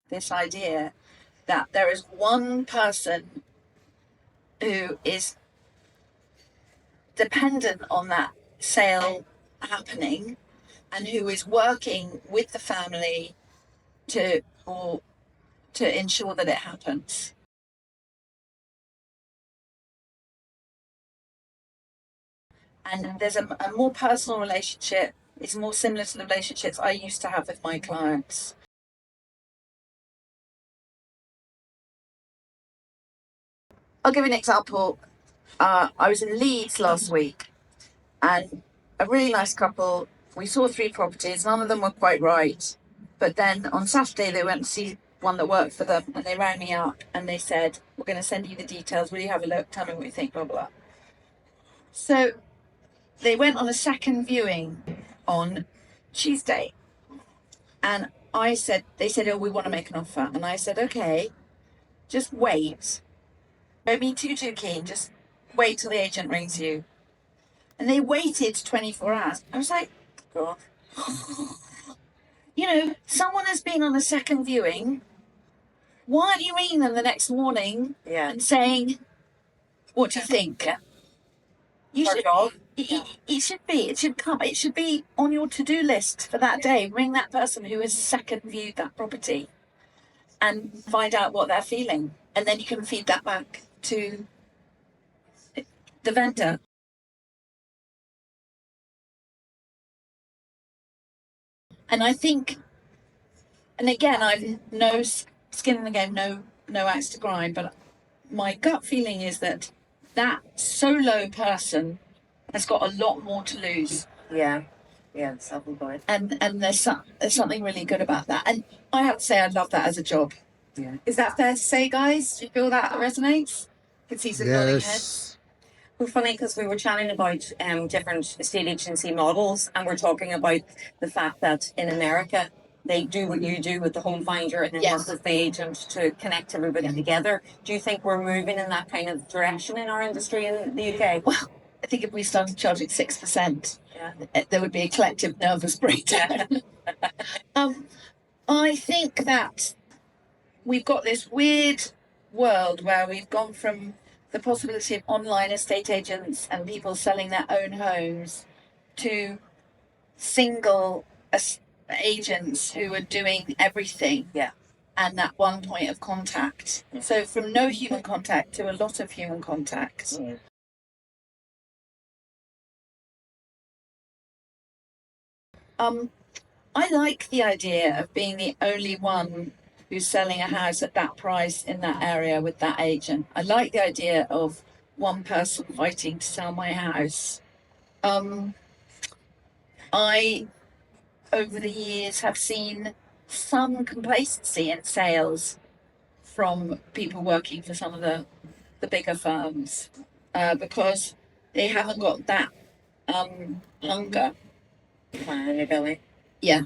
this idea that there is one person who is dependent on that sale happening and who is working with the family to ensure that it happens. And there's a more personal relationship. It's more similar to the relationships I used to have with my clients. I'll give you an example. I was in Leeds last week, and a really nice couple. We saw 3 properties. None of them were quite right. But then on Saturday, they went to see one that worked for them, and they rang me up and they said, "We're going to send you the details. Will you have a look? Tell me what you think, blah, blah." So they went on a second viewing on Tuesday. And they said, "Oh, we want to make an offer." And I said, "Okay, just wait. Don't be too keen. Just wait till the agent rings you." And they waited 24 hours. I was like, God. Someone has been on a second viewing. Why aren't you ringing them the next morning and saying, "What do you think?" Yeah. You should. It should be. It should come. It should be on your to-do list for that day. Ring that person who has second viewed that property and find out what they're feeling, and then you can feed that back to the vendor. And I think, and again, I've no skin in the game, no axe to grind, but my gut feeling is that solo person has got a lot more to lose. Yeah, self-employed. And there's something really good about that. And I have to say, I love that as a job. Yeah. Is that fair to say, guys? Do you feel that resonates? I can see some nodding heads. Well, funny, because we were chatting about different estate agency models, and we're talking about the fact that in America they do what you do with the home finder and then work with the agent to connect everybody together. Do you think we're moving in that kind of direction in our industry in the UK? Well, I think if we started charging 6%, there would be a collective nervous breakdown. I think that we've got this weird world where we've gone from the possibility of online estate agents and people selling their own homes to single agents who are doing everything. Yeah. And that one point of contact. So from no human contact to a lot of human contact. I like the idea of being the only one who's selling a house at that price in that area with that agent. I like the idea of one person fighting to sell my house. I, over the years, have seen some complacency in sales from people working for some of the bigger firms because they haven't got that hunger. Fire in your belly. Yeah.